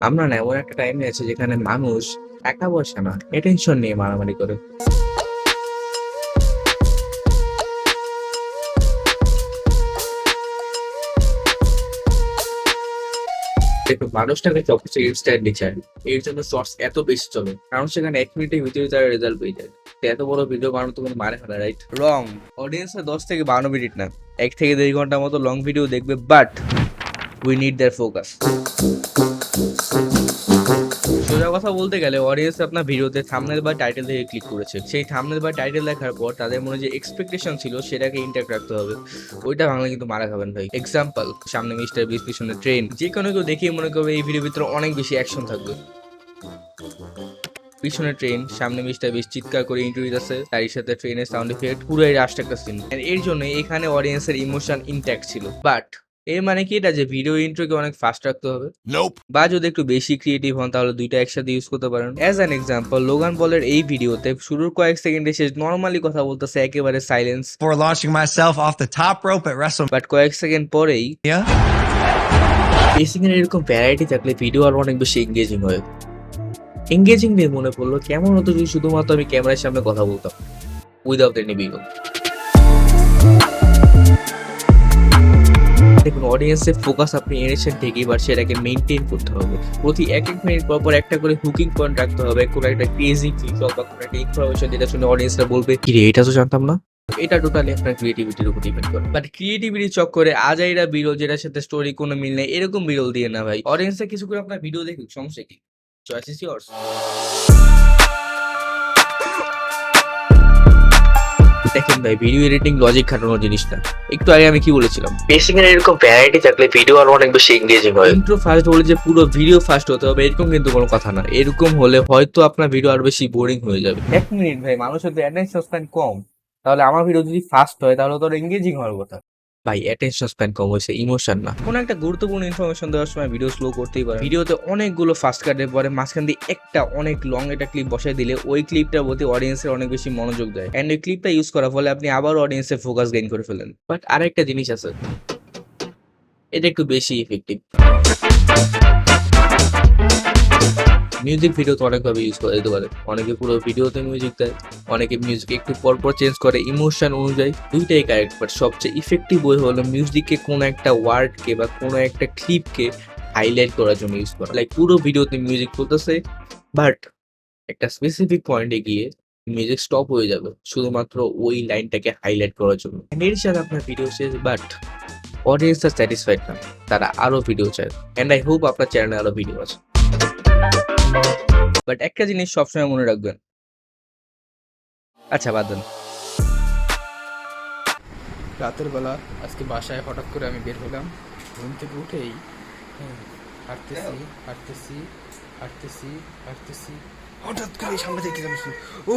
আমরা না এমন একটা টাইমে আছি যেখানে মানুষ টাকা পয়সা না অ্যাটেনশন নিয়ে মারামারি করে। দেখুন মানুষটাকে সবকিছু ইনস্ট্যান্টলি চায়। এর জন্য শর্টস এত বেশি চলে। কারণ সেখানে ১ মিনিটের ভিতরে তার রেজাল্ট পেয়ে যায়। তো এত বড় ভিডিও বানানো তো কোনো মানে হয় না, রাইট? রং। অডিয়েন্সের ১০ থেকে ১২ মিনিট না, ১ থেকে ১.৫ ঘন্টার মতো লং ভিডিও দেখবে, but we need their focus. সোজা কথা বলতে গেলে অডিয়েন্স আপনার ভিডিওতে থাম্বনেল বা টাইটেল দেখে ক্লিক করেছে। সেই থাম্বনেল বা টাইটেল দেখার পর তাদের মনে যে এক্সপেকটেশন ছিল সেটাকে ইনট্যাক্ট রাখতে হবে। ওইটা ভাঙলে কিন্তু মারা খাবেন ভাই। এক্সাম্পল, সামনে মিস্টার বিস্ট, পিছনে ট্রেন। যে কোনো কেউ দেখেই মনে করবে এই ভিডিওর ভিতরে অনেক বেশি অ্যাকশন থাকবে। পিছনে ট্রেন, সামনে মিস্টার বিস্ট চিৎকার করে ইন্টারভিউ দিচ্ছে, তার সাথে ট্রেনের সাউন্ড ইফেক্ট, পুরোই রাস্ট একটা সিন। এর জন্য এখানে অডিয়েন্সের ইমোশন ইনট্যাক্ট ছিল। বাট এর মানে কি এটা যে ভিডিও ইন্ট্রোকে অনেক ফাস্ট রাখতে হবে? বা যদি একটু বেশি ক্রিয়েটিভ হন তাহলে দুইটা একসাথে ইউজ করতে পারেন। অ্যাজ অ্যান এক্সাম্পল, লোগান পলের এই ভিডিওতে শুরুর কয়েক সেকেন্ডে সে নর্মালি কথা বলতেছে, একেবারে silence, For launching myself off the top rope at but কয়েক সেকেন্ড পরেই বেসিং এর এরকম ভ্যারাইটি থাকলে ভিডিও আরো অনেক বেশি এঙ্গেজিং হয়। এঙ্গেজিং নিয়ে মনে পড়লো কেমন হতো যদি শুধুমাত্র আমি ক্যামেরার সামনে কথা বলতাম উইদাউট এনি বিগল। দেখুন অডিয়েন্সের ফোকাস আপনি এনেছেন ঠিকই, বাট সেটাকে মেনটেন করতে হবে। প্রতি ১ মিনিট পর পর একটা করে হুকিং পয়েন্ট রাখতে হবে, কোনো একটা ক্রেজি ফিচার বা কোনো একটা ইনফরমেশন যেটা শুনে অডিয়েন্সরা বলবে কি রে, এটা তো জানতাম না। এটা টোটালি আপনার ক্রিয়েটিভিটির উপর ডিপেন্ড করে। বাট ক্রিয়েটিভিটি চক্করে আজাইরা বিরল যেটার সাথে স্টোরি কোনো মিল নেই এরকম বিরল দিয়ে না ভাই। অডিয়েন্সে কিছু করে আপনার ভিডিও দেখুক, সমস্যা কি? Choice is years. দেখেন ভাই, ভিডিও এডিটিং লজিক খাটানোর জিনিস না। একটু আগে আমি কি বলেছিলাম, বেসিং এর এরকম ভ্যারাইটি থাকলে ভিডিও আরো অনেক বেশি এঙ্গেজিং হয়। ইন্ট্রো ফার্স্ট বলে যে পুরো ভিডিও ফার্স্ট হতে হবে এরকম কিন্তু কোনো কথা না। এরকম হলে হয়তো আপনার ভিডিও আরো বেশি বোরিং হয়ে যাবে। ১ মিনিট ভাই, মানুষের তো অ্যাটেনশন স্প্যান কম, তাহলে আমার ভিডিও যদি ফাস্ট হয় তাহলে তো এঙ্গেজিং হওয়ার কথা। ভাই অ্যাটেনশন স্প্যান কম হয়েছে, ইমোশন না। কোনো একটা গুরুত্বপূর্ণ ইনফরমেশন দেওয়ার সময় ভিডিও স্লো করতেই পারে। ভিডিওতে অনেকগুলো ফাস্ট কাটের পরে মাঝখান দিয়ে একটা অনেক লং একটা ক্লিপ বসাই দিলে ওই ক্লিপটার প্রতি অডিয়েন্সের অনেক বেশি মনোযোগ দেয়, এন্ড ওই ক্লিপটা ইউজ করার ফলে আপনি আবার অডিয়েন্সের ফোকাস গেইন করে ফেলেন। বাট আরেকটা জিনিস আছে, এটা একটু বেশি ইফেক্টিভ। মিউজিক ভিডিওতে অনেকভাবে ইউজ করা যেতে পারে। অনেকে পুরো ভিডিওতে মিউজিক দেয়, অনেকে মিউজিক একটু পরপর চেঞ্জ করে ইমোশন অনুযায়ী। দুইটাই কারেক্ট, বাট সবচেয়ে ইফেক্টিভ ওয়ে হলো মিউজিককে কোনো একটা ওয়ার্ডকে বা কোনো একটা ক্লিপকে হাইলাইট করার জন্য ইউজ করা। লাইক পুরো ভিডিওতে মিউজিক চলতেছে, বাট একটা স্পেসিফিক পয়েন্টে গিয়ে মিউজিক স্টপ হয়ে যাবে শুধুমাত্র ওই লাইনটাকে হাইলাইট করার জন্য। এর সাথে আপনার ভিডিও শেষ, বাট অডিয়েন্স আর স্যাটিসফাইড না, তারা আরো ভিডিও চায়। এন্ড আই হোপ আপনার চ্যানেলে আরো ভিডিও আছে। বাট একটা জিনিস সবসময় মনে রাখবেন, আচ্ছা বাদ দেন। রাতের বেলা আজকে বাসায় হঠাৎ করে আমি বের হলাম, ঘুম থেকে উঠেই হাঁটতেছি হাঁটতেছি হাঁটতেছি হাঁটতেছি, হঠাৎ করে সামনে থেকে ও